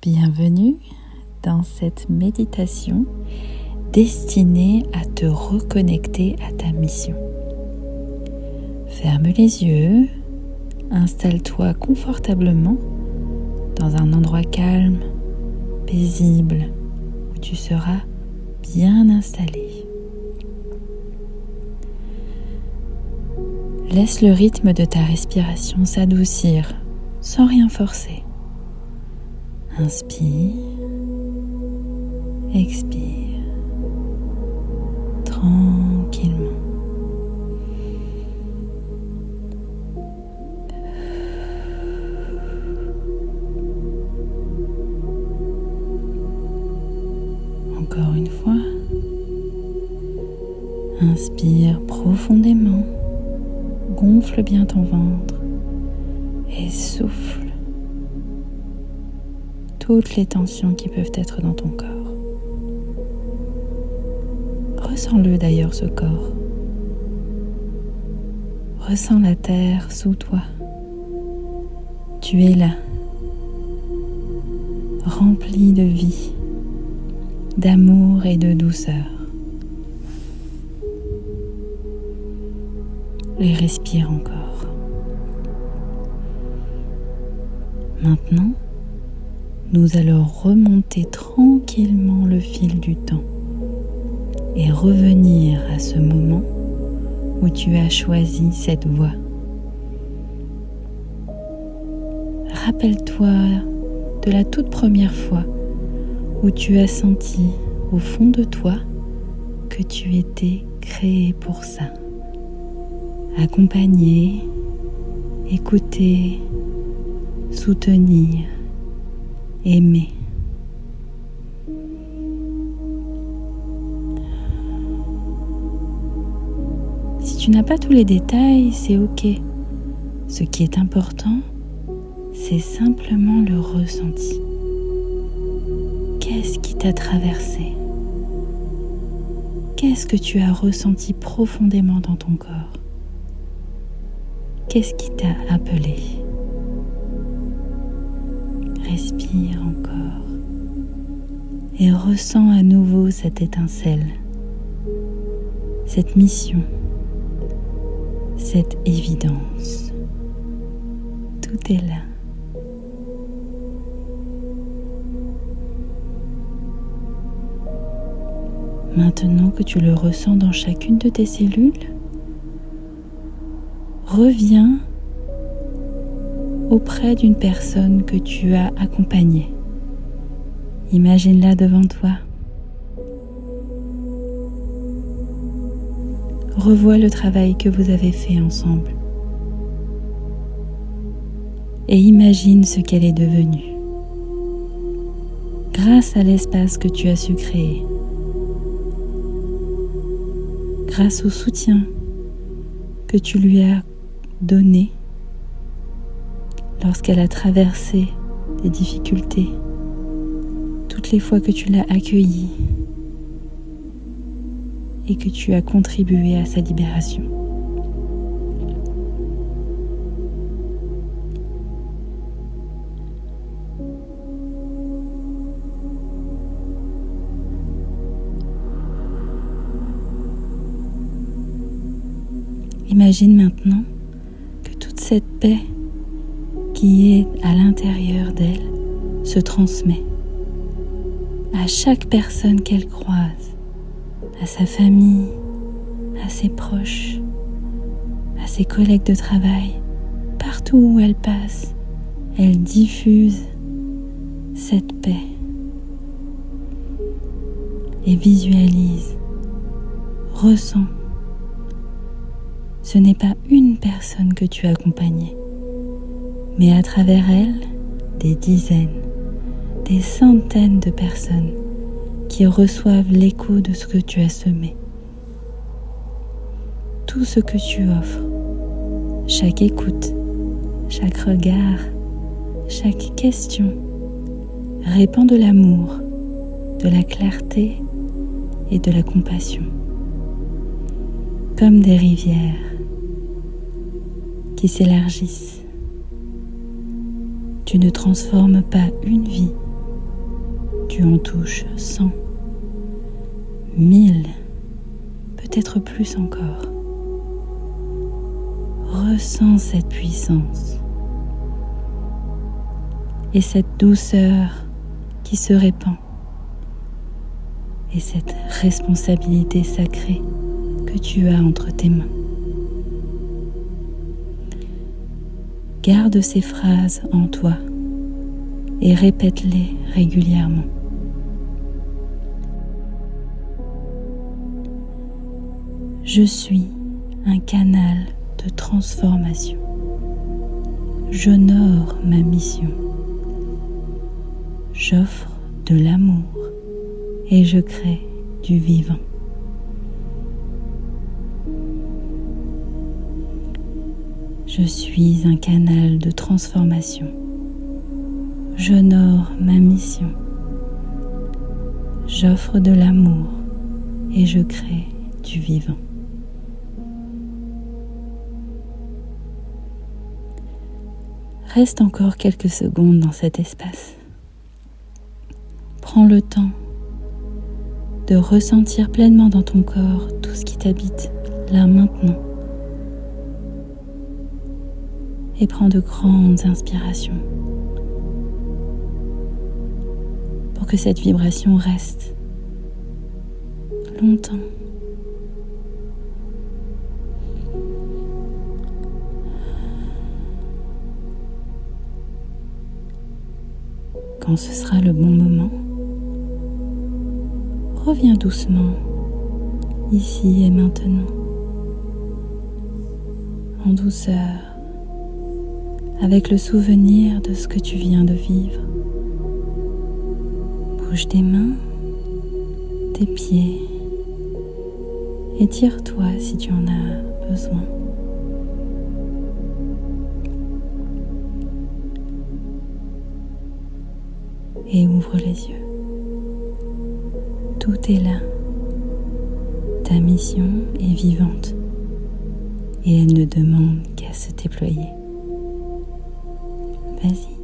Bienvenue dans cette méditation destinée à te reconnecter à ta mission. Ferme les yeux, installe-toi confortablement dans un endroit calme, paisible, où tu seras bien installé. Laisse le rythme de ta respiration s'adoucir sans rien forcer. Inspire, expire, tranquillement. Encore une fois, inspire profondément, gonfle bien ton ventre et souffle toutes les tensions qui peuvent être dans ton corps. Ressens-le d'ailleurs, ce corps. Ressens la terre sous toi. Tu es là, rempli de vie, d'amour et de douceur. Et respire encore. Maintenant, nous allons remonter tranquillement le fil du temps et revenir à ce moment où tu as choisi cette voie. Rappelle-toi de la toute première fois où tu as senti au fond de toi que tu étais créé pour ça. Accompagner, écouter, soutenir, aimer. Si tu n'as pas tous les détails, c'est ok. Ce qui est important, c'est simplement le ressenti. Qu'est-ce qui t'a traversé? Qu'est-ce que tu as ressenti profondément dans ton corps? Qu'est-ce qui t'a appelé? Respire encore et ressens à nouveau cette étincelle, cette mission, cette évidence. Tout est là. Maintenant que tu le ressens dans chacune de tes cellules, reviens auprès d'une personne que tu as accompagnée. Imagine-la devant toi. Revois le travail que vous avez fait ensemble. Et imagine ce qu'elle est devenue. Grâce à l'espace que tu as su créer. Grâce au soutien que tu lui as donné lorsqu'elle a traversé des difficultés, toutes les fois que tu l'as accueillie et que tu as contribué à sa libération. Imagine maintenant que toute cette paix qui est à l'intérieur d'elle se transmet à chaque personne qu'elle croise, à sa famille, à ses proches, à ses collègues de travail. Partout où elle passe, elle diffuse cette paix et visualise, ressent. Ce n'est pas une personne que tu as accompagnée, mais à travers elle, des dizaines, des centaines de personnes qui reçoivent l'écho de ce que tu as semé. Tout ce que tu offres, chaque écoute, chaque regard, chaque question, répand de l'amour, de la clarté et de la compassion, comme des rivières qui s'élargissent. Tu ne transformes pas une vie, Tu en touches 100, 1000, peut-être plus encore. Ressens cette puissance et cette douceur qui se répand et cette responsabilité sacrée que tu as entre tes mains. Garde ces phrases en toi et répète-les régulièrement. Je suis un canal de transformation. J'honore ma mission. J'offre de l'amour et je crée du vivant. Je suis un canal de transformation. J'honore ma mission. J'offre de l'amour et je crée du vivant. Reste encore quelques secondes dans cet espace. Prends le temps de ressentir pleinement dans ton corps tout ce qui t'habite là maintenant. Et prends de grandes inspirations pour que cette vibration reste longtemps. Quand ce sera le bon moment, reviens doucement, ici et maintenant, en douceur, avec le souvenir de ce que tu viens de vivre. Bouge tes mains, tes pieds, étire-toi si tu en as besoin. Et ouvre les yeux. Tout est là. Ta mission est vivante et elle ne demande qu'à se déployer. Vas-y.